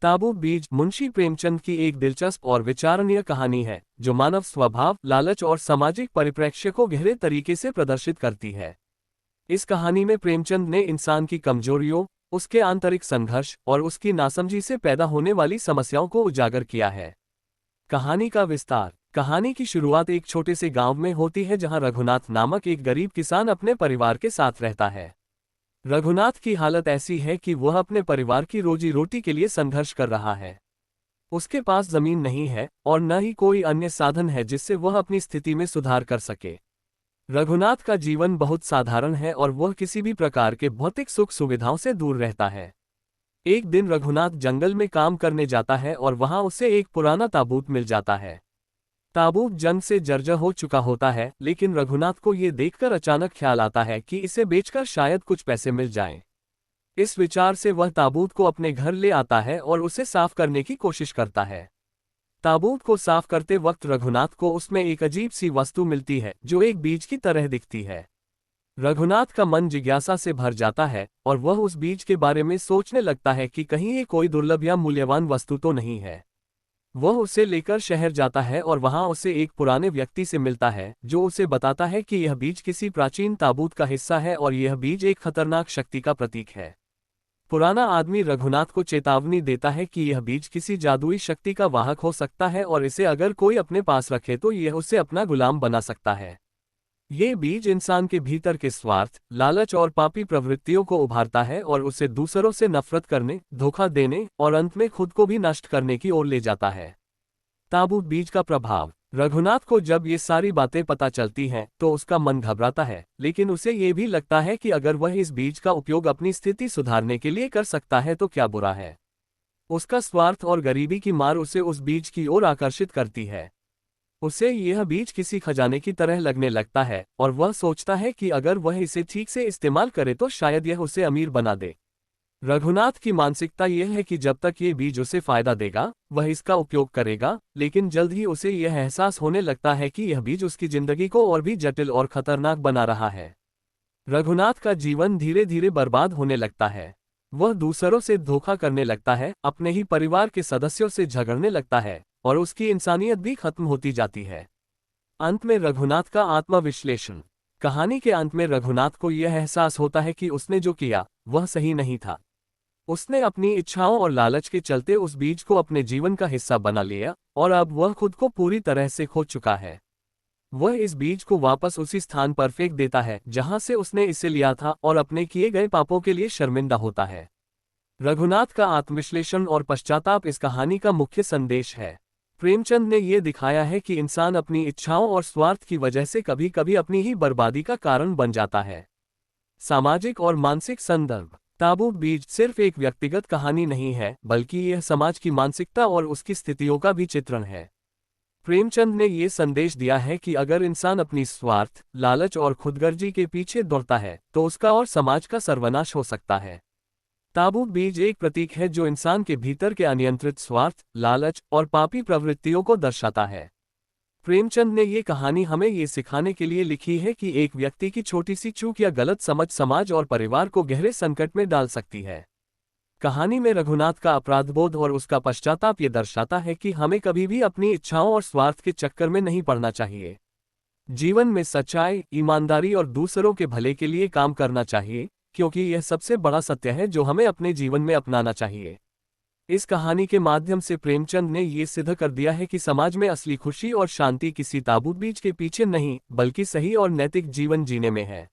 ताबूत बीज मुंशी प्रेमचंद की एक दिलचस्प और विचारणीय कहानी है जो मानव स्वभाव, लालच और सामाजिक परिप्रेक्ष्य को गहरे तरीके से प्रदर्शित करती है। इस कहानी में प्रेमचंद ने इंसान की कमजोरियों, उसके आंतरिक संघर्ष और उसकी नासमझी से पैदा होने वाली समस्याओं को उजागर किया है। कहानी का विस्तार। कहानी की शुरुआत एक छोटे से गांव में होती है जहां रघुनाथ नामक एक गरीब किसान अपने परिवार के साथ रहता है। रघुनाथ की हालत ऐसी है कि वह अपने परिवार की रोजी रोटी के लिए संघर्ष कर रहा है। उसके पास जमीन नहीं है और न ही कोई अन्य साधन है जिससे वह अपनी स्थिति में सुधार कर सके। रघुनाथ का जीवन बहुत साधारण है और वह किसी भी प्रकार के भौतिक सुख सुविधाओं से दूर रहता है। एक दिन रघुनाथ जंगल में काम करने जाता है और वहां उसे एक पुराना ताबूत मिल जाता है। ताबूत जंग से जर्जर हो चुका होता है, लेकिन रघुनाथ को ये देखकर अचानक ख्याल आता है कि इसे बेचकर शायद कुछ पैसे मिल जाएं। इस विचार से वह ताबूत को अपने घर ले आता है और उसे साफ करने की कोशिश करता है। ताबूत को साफ करते वक्त रघुनाथ को उसमें एक अजीब सी वस्तु मिलती है जो एक बीज की तरह दिखती है। रघुनाथ का मन जिज्ञासा से भर जाता है और वह उस बीज के बारे में सोचने लगता है कि कहीं ये कोई दुर्लभ या मूल्यवान वस्तु तो नहीं है। वह उसे लेकर शहर जाता है और वहां उसे एक पुराने व्यक्ति से मिलता है जो उसे बताता है कि यह बीज किसी प्राचीन ताबूत का हिस्सा है और यह बीज एक खतरनाक शक्ति का प्रतीक है। पुराना आदमी रघुनाथ को चेतावनी देता है कि यह बीज किसी जादुई शक्ति का वाहक हो सकता है और इसे अगर कोई अपने पास रखे तो यह उसे अपना गुलाम बना सकता है। ये बीज इंसान के भीतर के स्वार्थ, लालच और पापी प्रवृत्तियों को उभारता है और उसे दूसरों से नफरत करने, धोखा देने और अंत में खुद को भी नष्ट करने की ओर ले जाता है। ताबूत बीज का प्रभाव। रघुनाथ को जब ये सारी बातें पता चलती हैं तो उसका मन घबराता है, लेकिन उसे ये भी लगता है कि अगर वह इस बीज का उपयोग अपनी स्थिति सुधारने के लिए कर सकता है तो क्या बुरा है। उसका स्वार्थ और गरीबी की मार उसे उस बीज की ओर आकर्षित करती है। उसे यह बीज किसी खजाने की तरह लगने लगता है और वह सोचता है कि अगर वह इसे ठीक से इस्तेमाल करे तो शायद यह उसे अमीर बना दे। रघुनाथ की मानसिकता यह है कि जब तक ये बीज उसे फायदा देगा वह इसका उपयोग करेगा, लेकिन जल्द ही उसे यह एहसास होने लगता है कि यह बीज उसकी जिंदगी को और भी जटिल और खतरनाक बना रहा है। रघुनाथ का जीवन धीरे धीरे बर्बाद होने लगता है। वह दूसरों से धोखा करने लगता है, अपने ही परिवार के सदस्यों से झगड़ने लगता है और उसकी इंसानियत भी खत्म होती जाती है। अंत में रघुनाथ का आत्मविश्लेषण। कहानी के अंत में रघुनाथ को यह एहसास होता है कि उसने जो किया वह सही नहीं था। उसने अपनी इच्छाओं और लालच के चलते उस बीज को अपने जीवन का हिस्सा बना लिया और अब वह खुद को पूरी तरह से खो चुका है। वह इस बीज को वापस उसी स्थान पर फेंक देता है जहां से उसने इसे लिया था और अपने किए गए पापों के लिए शर्मिंदा होता है। रघुनाथ का आत्मविश्लेषण और पश्चाताप इस कहानी का मुख्य संदेश है। प्रेमचंद ने यह दिखाया है कि इंसान अपनी इच्छाओं और स्वार्थ की वजह से कभी कभी अपनी ही बर्बादी का कारण बन जाता है। सामाजिक और मानसिक संदर्भ। ताबूत बीज सिर्फ एक व्यक्तिगत कहानी नहीं है, बल्कि यह समाज की मानसिकता और उसकी स्थितियों का भी चित्रण है। प्रेमचंद ने यह संदेश दिया है कि अगर इंसान अपनी स्वार्थ, लालच और खुदगर्जी के पीछे दौड़ता है तो उसका और समाज का सर्वनाश हो सकता है। ताबूत बीज एक प्रतीक है जो इंसान के भीतर के अनियंत्रित स्वार्थ, लालच और पापी प्रवृत्तियों को दर्शाता है। प्रेमचंद ने ये कहानी हमें ये सिखाने के लिए लिखी है कि एक व्यक्ति की छोटी सी चूक या गलत समझ समाज और परिवार को गहरे संकट में डाल सकती है। कहानी में रघुनाथ का अपराधबोध और उसका पश्चाताप ये दर्शाता है कि हमें कभी भी अपनी इच्छाओं और स्वार्थ के चक्कर में नहीं पड़ना चाहिए। जीवन में सच्चाई, ईमानदारी और दूसरों के भले के लिए काम करना चाहिए, क्योंकि यह सबसे बड़ा सत्य है जो हमें अपने जीवन में अपनाना चाहिए। इस कहानी के माध्यम से प्रेमचंद ने ये सिद्ध कर दिया है कि समाज में असली खुशी और शांति किसी ताबूत बीज के पीछे नहीं, बल्कि सही और नैतिक जीवन जीने में है।